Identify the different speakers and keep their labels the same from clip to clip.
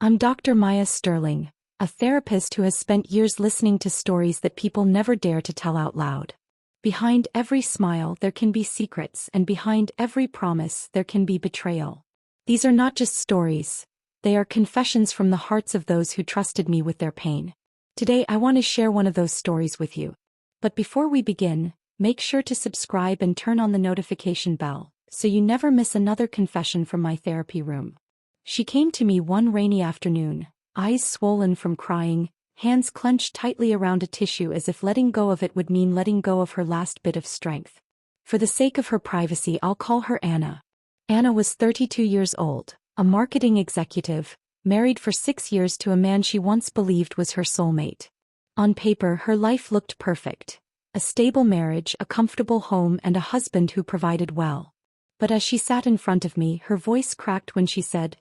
Speaker 1: I'm Dr. Maya Sterling, a therapist who has spent years listening to stories that people never dare to tell out loud. Behind every smile there can be secrets, and behind every promise there can be betrayal. These are not just stories, they are confessions from the hearts of those who trusted me with their pain. Today I want to share one of those stories with you. But before we begin, make sure to subscribe and turn on the notification bell, so you never miss another confession from my therapy room. She came to me one rainy afternoon, eyes swollen from crying, hands clenched tightly around a tissue as if letting go of it would mean letting go of her last bit of strength. For the sake of her privacy, I'll call her Anna. Anna was 32 years old, a marketing executive, married for 6 years to a man she once believed was her soulmate. On paper, her life looked perfect. A stable marriage, a comfortable home, and a husband who provided well. But as she sat in front of me, her voice cracked when she said,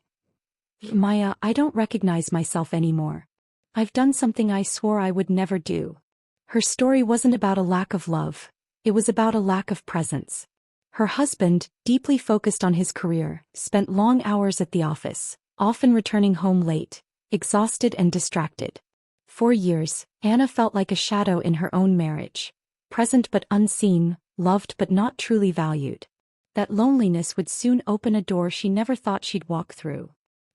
Speaker 1: "Maya, I don't recognize myself anymore. I've done something I swore I would never do." Her story wasn't about a lack of love, it was about a lack of presence. Her husband, deeply focused on his career, spent long hours at the office, often returning home late, exhausted and distracted. For years, Anna felt like a shadow in her own marriage, present but unseen, loved but not truly valued. That loneliness would soon open a door she never thought she'd walk through.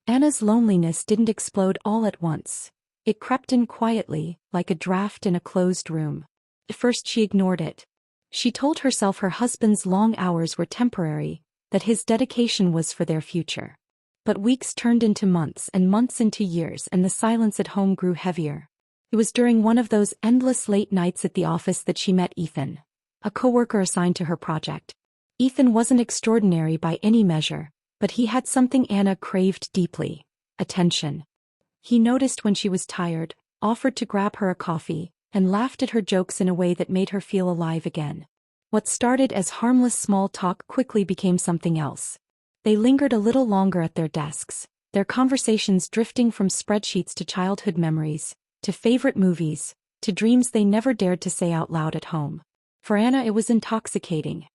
Speaker 1: Anna's loneliness didn't explode all at once. It crept in quietly, like a draft in a closed room. At first she ignored it. She told herself her husband's long hours were temporary, that his dedication was for their future. But weeks turned into months and months into years, and the silence at home grew heavier. It was during one of those endless late nights at the office that she met Ethan, a coworker assigned to her project. Ethan wasn't extraordinary by any measure, but he had something Anna craved deeply: attention. He noticed when she was tired, offered to grab her a coffee, and laughed at her jokes in a way that made her feel alive again. What started as harmless small talk quickly became something else. They lingered a little longer at their desks, their conversations drifting from spreadsheets to childhood memories, to favorite movies, to dreams they never dared to say out loud at home. For Anna it was intoxicating.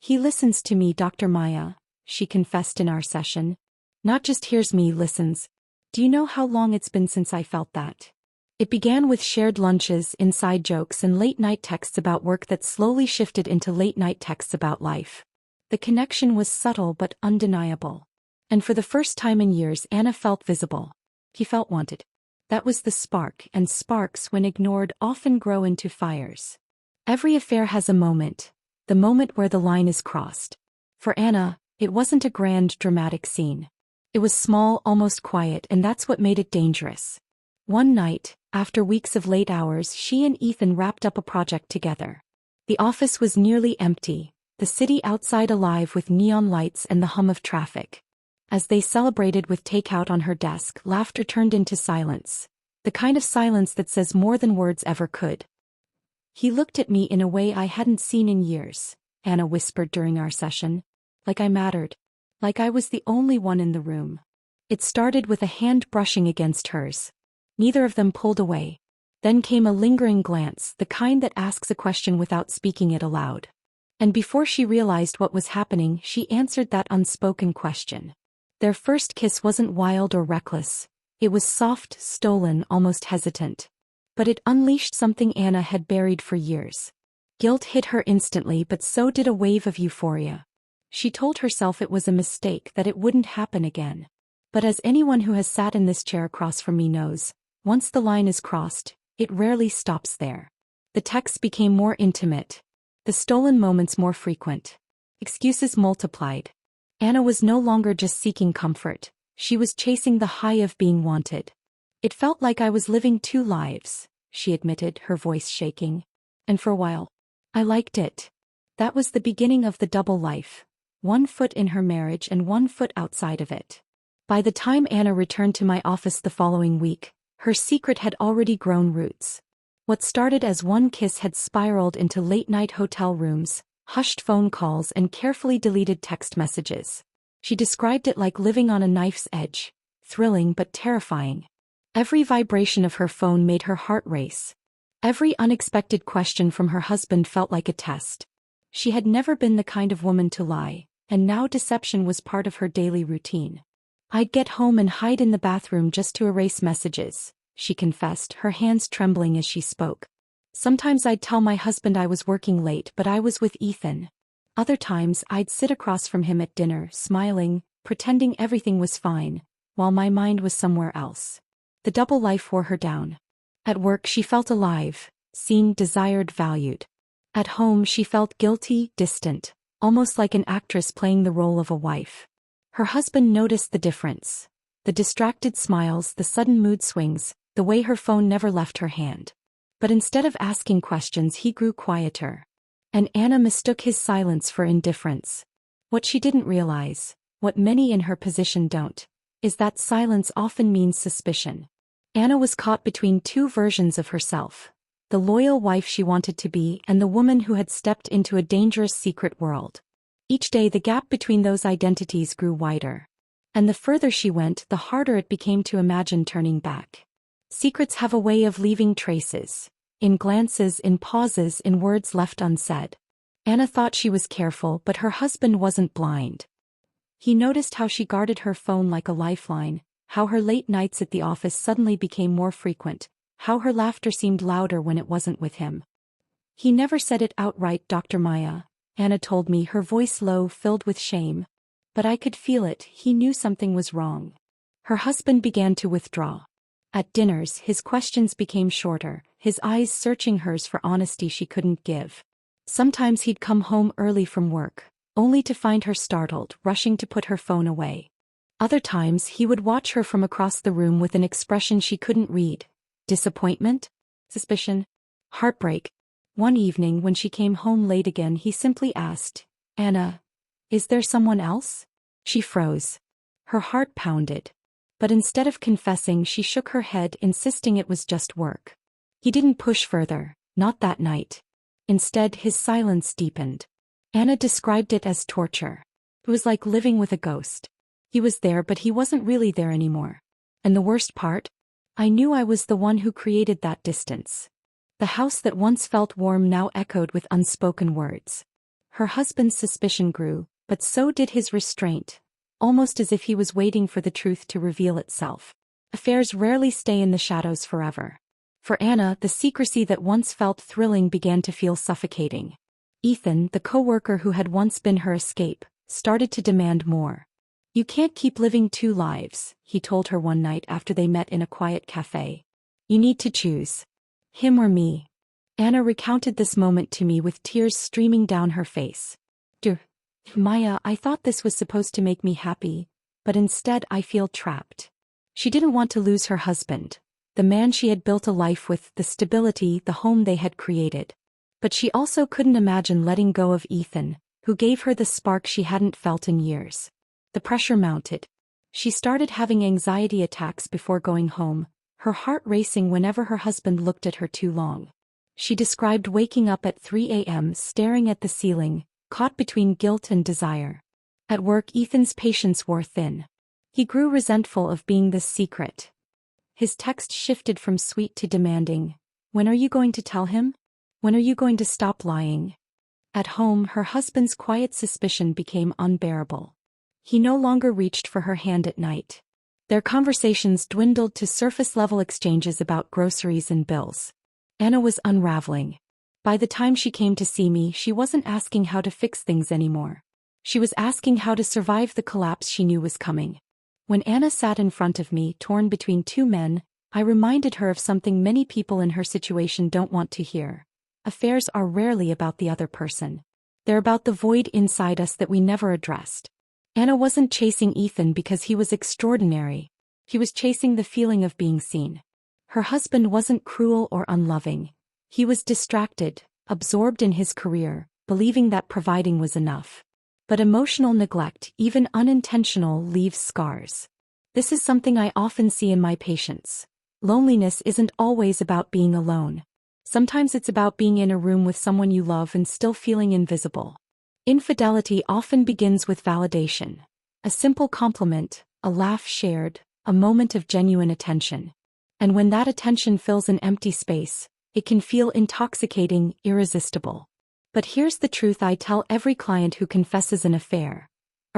Speaker 1: "He listens to me, Dr. Maya," she confessed in our session. "Not just hears me, listens. Do you know how long it's been since I felt that?" It began with shared lunches, inside jokes, and late-night texts about work that slowly shifted into late-night texts about life. The connection was subtle but undeniable. And for the first time in years, Anna felt visible. He felt wanted. That was the spark, and sparks, when ignored, often grow into fires. Every affair has a moment, the moment where the line is crossed. For Anna, it wasn't a grand, dramatic scene. It was small, almost quiet, and that's what made it dangerous. One night, after weeks of late hours, she and Ethan wrapped up a project together. The office was nearly empty, the city outside alive with neon lights and the hum of traffic. As they celebrated with takeout on her desk, laughter turned into silence. The kind of silence that says more than words ever could. "He looked at me in a way I hadn't seen in years," Anna whispered during our session. "Like I mattered. Like I was the only one in the room." It started with a hand brushing against hers. Neither of them pulled away. Then came a lingering glance, the kind that asks a question without speaking it aloud. And before she realized what was happening, she answered that unspoken question. Their first kiss wasn't wild or reckless. It was soft, stolen, almost hesitant. But it unleashed something Anna had buried for years. Guilt hit her instantly, but so did a wave of euphoria. She told herself it was a mistake, that it wouldn't happen again. But as anyone who has sat in this chair across from me knows, once the line is crossed, it rarely stops there. The texts became more intimate. The stolen moments more frequent. Excuses multiplied. Anna was no longer just seeking comfort, she was chasing the high of being wanted. "It felt like I was living two lives," she admitted, her voice shaking. "And for a while, I liked it." That was the beginning of the double life. One foot in her marriage and one foot outside of it. By the time Anna returned to my office the following week, her secret had already grown roots. What started as one kiss had spiraled into late-night hotel rooms, hushed phone calls, and carefully deleted text messages. She described it like living on a knife's edge, thrilling but terrifying. Every vibration of her phone made her heart race. Every unexpected question from her husband felt like a test. She had never been the kind of woman to lie, and now deception was part of her daily routine. I'd get home and hide in the bathroom just to erase messages, she confessed, her hands trembling as she spoke. Sometimes I'd tell my husband I was working late but I was with Ethan. Other times I'd sit across from him at dinner, smiling, pretending everything was fine, while my mind was somewhere else. The double life wore her down. At work she felt alive, seen, desired, valued. At home she felt guilty, distant, almost like an actress playing the role of a wife. Her husband noticed the difference. The distracted smiles, the sudden mood swings, the way her phone never left her hand. But instead of asking questions, he grew quieter. And Anna mistook his silence for indifference. What she didn't realize, what many in her position don't, is that silence often means suspicion. Anna was caught between two versions of herself: the loyal wife she wanted to be and the woman who had stepped into a dangerous secret world. Each day the gap between those identities grew wider. And the further she went, the harder it became to imagine turning back. Secrets have a way of leaving traces. In glances, in pauses, in words left unsaid. Anna thought she was careful, but her husband wasn't blind. He noticed how she guarded her phone like a lifeline, how her late nights at the office suddenly became more frequent, how her laughter seemed louder when it wasn't with him. He never said it outright, Dr. Maya, Anna told me, her voice low, filled with shame. But I could feel it, he knew something was wrong. Her husband began to withdraw. At dinners, his questions became shorter, his eyes searching hers for honesty she couldn't give. Sometimes he'd come home early from work, only to find her startled, rushing to put her phone away. Other times he would watch her from across the room with an expression she couldn't read. Disappointment? Suspicion? Heartbreak? One evening when she came home late again, he simply asked, "Anna, is there someone else?" She froze. Her heart pounded. But instead of confessing, she shook her head, insisting it was just work. He didn't push further, not that night. Instead, his silence deepened. Anna described it as torture. It was like living with a ghost. He was there, but he wasn't really there anymore. And the worst part? I knew I was the one who created that distance. The house that once felt warm now echoed with unspoken words. Her husband's suspicion grew, but so did his restraint, almost as if he was waiting for the truth to reveal itself. Affairs rarely stay in the shadows forever. For Anna, the secrecy that once felt thrilling began to feel suffocating. Ethan, the coworker who had once been her escape, started to demand more. "You can't keep living two lives," he told her one night after they met in a quiet cafe. "You need to choose. Him or me." Anna recounted this moment to me with tears streaming down her face. "Maya, I thought this was supposed to make me happy, but instead I feel trapped." She didn't want to lose her husband, the man she had built a life with, the stability, the home they had created. But she also couldn't imagine letting go of Ethan, who gave her the spark she hadn't felt in years. The pressure mounted. She started having anxiety attacks before going home, her heart racing whenever her husband looked at her too long. She described waking up at 3 a.m. staring at the ceiling, caught between guilt and desire. At work, Ethan's patience wore thin. He grew resentful of being the secret. His text shifted from sweet to demanding. "When are you going to tell him? When are you going to stop lying?" At home, her husband's quiet suspicion became unbearable. He no longer reached for her hand at night. Their conversations dwindled to surface-level exchanges about groceries and bills. Anna was unraveling. By the time she came to see me, she wasn't asking how to fix things anymore. She was asking how to survive the collapse she knew was coming. When Anna sat in front of me, torn between two men, I reminded her of something many people in her situation don't want to hear. Affairs are rarely about the other person. They're about the void inside us that we never addressed. Anna wasn't chasing Ethan because he was extraordinary. He was chasing the feeling of being seen. Her husband wasn't cruel or unloving. He was distracted, absorbed in his career, believing that providing was enough. But emotional neglect, even unintentional, leaves scars. This is something I often see in my patients. Loneliness isn't always about being alone. Sometimes it's about being in a room with someone you love and still feeling invisible. Infidelity often begins with validation. A simple compliment, a laugh shared, a moment of genuine attention. And when that attention fills an empty space, it can feel intoxicating, irresistible. But here's the truth I tell every client who confesses an affair.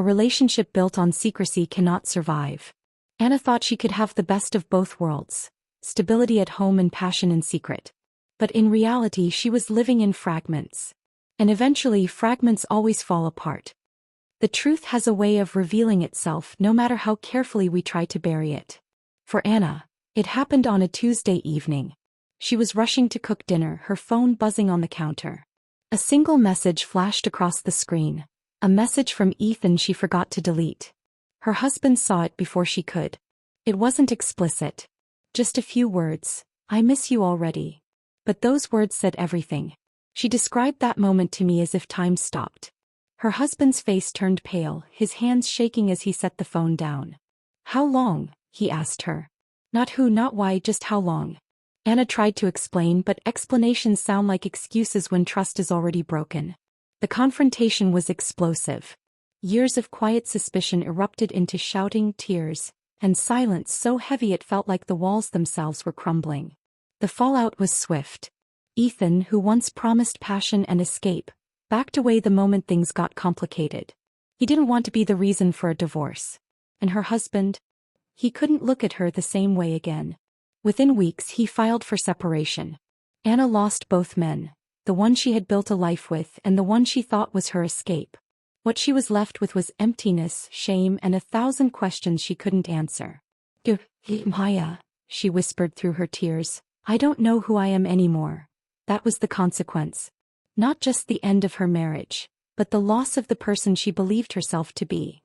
Speaker 1: A relationship built on secrecy cannot survive. Anna thought she could have the best of both worlds, stability at home and passion in secret. But in reality she was living in fragments. And eventually fragments always fall apart. The truth has a way of revealing itself no matter how carefully we try to bury it. For Anna, it happened on a Tuesday evening. She was rushing to cook dinner, her phone buzzing on the counter. A single message flashed across the screen, a message from Ethan she forgot to delete. Her husband saw it before she could. It wasn't explicit. Just a few words, "I miss you already." But those words said everything. She described that moment to me as if time stopped. Her husband's face turned pale, his hands shaking as he set the phone down. "How long?" he asked her. Not who, not why, just how long. Anna tried to explain, but explanations sound like excuses when trust is already broken. The confrontation was explosive. Years of quiet suspicion erupted into shouting, tears, and silence so heavy it felt like the walls themselves were crumbling. The fallout was swift. Ethan, who once promised passion and escape, backed away the moment things got complicated. He didn't want to be the reason for a divorce. And her husband? He couldn't look at her the same way again. Within weeks he filed for separation. Anna lost both men, the one she had built a life with and the one she thought was her escape. What she was left with was emptiness, shame, and 1,000 questions she couldn't answer. "Maya," she whispered through her tears, "I don't know who I am anymore." That was the consequence. Not just the end of her marriage, but the loss of the person she believed herself to be.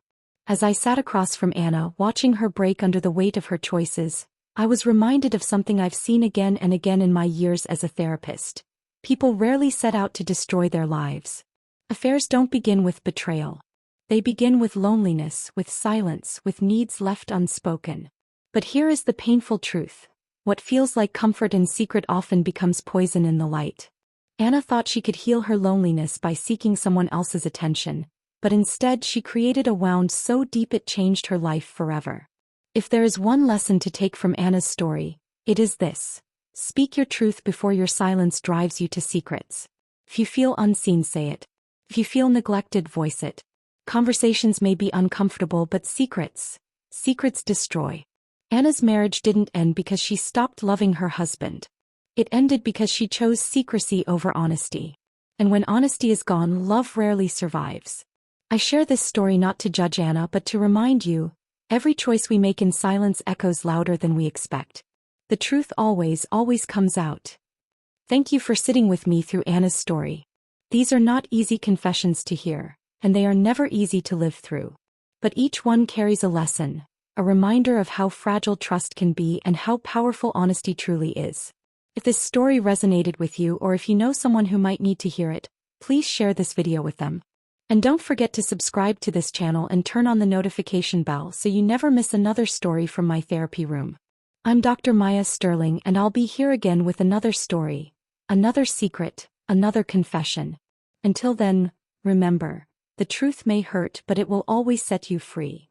Speaker 1: As I sat across from Anna, watching her break under the weight of her choices, I was reminded of something I've seen again and again in my years as a therapist. People rarely set out to destroy their lives. Affairs don't begin with betrayal. They begin with loneliness, with silence, with needs left unspoken. But here is the painful truth. What feels like comfort in secret often becomes poison in the light. Anna thought she could heal her loneliness by seeking someone else's attention, but instead she created a wound so deep it changed her life forever. If there is one lesson to take from Anna's story, it is this. Speak your truth before your silence drives you to secrets. If you feel unseen, say it. If you feel neglected, voice it. Conversations may be uncomfortable, but secrets destroy. Anna's marriage didn't end because she stopped loving her husband. It ended because she chose secrecy over honesty. And when honesty is gone, love rarely survives. I share this story not to judge Anna but to remind you, every choice we make in silence echoes louder than we expect. The truth always comes out. Thank you for sitting with me through Anna's story. These are not easy confessions to hear, and they are never easy to live through. But each one carries a lesson, a reminder of how fragile trust can be and how powerful honesty truly is. If this story resonated with you or if you know someone who might need to hear it, please share this video with them. And don't forget to subscribe to this channel and turn on the notification bell so you never miss another story from my therapy room. I'm Dr. Maya Sterling, and I'll be here again with another story, another secret, another confession. Until then, remember, the truth may hurt, but it will always set you free.